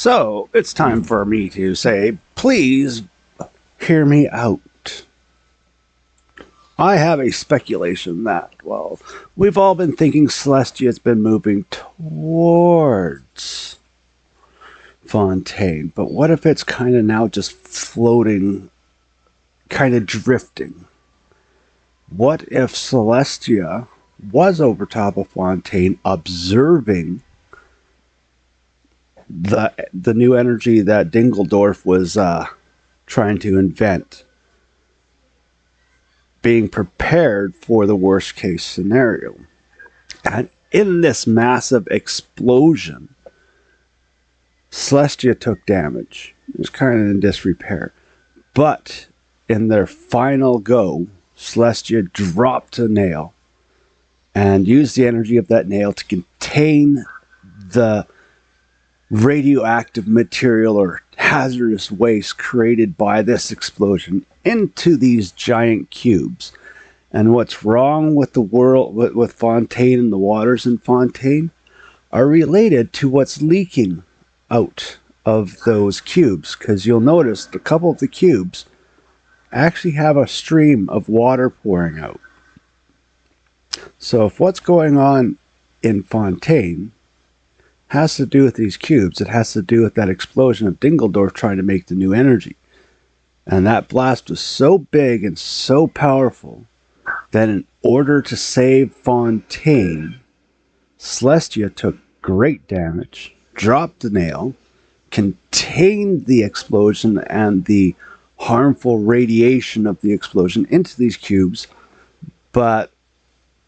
So it's time for me to say, please hear me out. I have a speculation that, well, we've all been thinking Celestia's been moving towards Fontaine, but what if it's kind of now just floating, kind of drifting? What if Celestia was over top of Fontaine observing the new energy that Dingledorf was trying to invent, being prepared for the worst case scenario? And in this massive explosion, Celestia took damage. It was kind of in disrepair. But in their final go, Celestia dropped a nail and used the energy of that nail to contain the radioactive material or hazardous waste created by this explosion into these giant cubes. And what's wrong with the world, with Fontaine and the waters in Fontaine, are related to what's leaking out of those cubes. Because you'll notice a couple of the cubes actually have a stream of water pouring out. So if what's going on in Fontaine has to do with these cubes, it has to do with that explosion of Dingledorf trying to make the new energy. And that blast was so big and so powerful that in order to save Fontaine, Celestia took great damage, dropped the nail, contained the explosion and the harmful radiation of the explosion into these cubes, but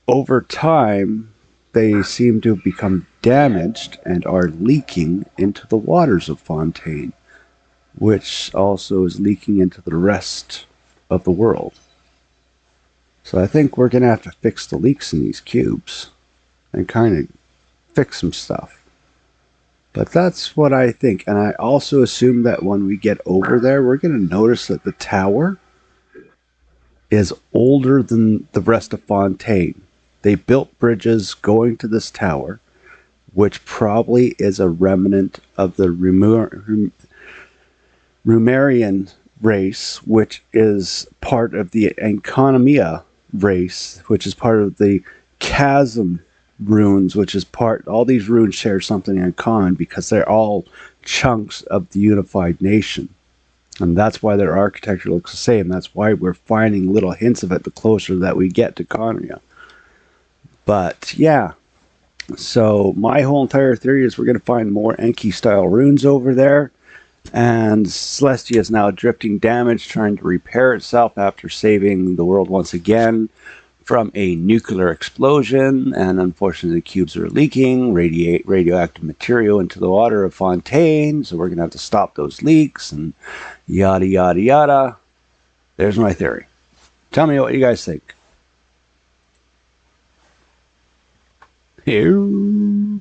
over time they seem to have become damaged and are leaking into the waters of Fontaine, which also is leaking into the rest of the world. So I think we're going to have to fix the leaks in these cubes and kind of fix some stuff. But that's what I think. And I also assume that when we get over there, we're going to notice that the tower is older than the rest of Fontaine. They built bridges going to this tower, which probably is a remnant of the Rumerian race, which is part of the Enconomia race, which is part of the Chasm runes, which is part, all these runes share something in common because they're all chunks of the unified nation. And that's why their architecture looks the same. That's why we're finding little hints of it the closer that we get to Conria. But yeah, so my whole entire theory is we're going to find more Enki-style runes over there. And Celestia is now drifting damage, trying to repair itself after saving the world once again from a nuclear explosion. And unfortunately, the cubes are leaking radioactive material into the water of Fontaine. So we're going to have to stop those leaks and yada, yada, yada. There's my theory. Tell me what you guys think. Here.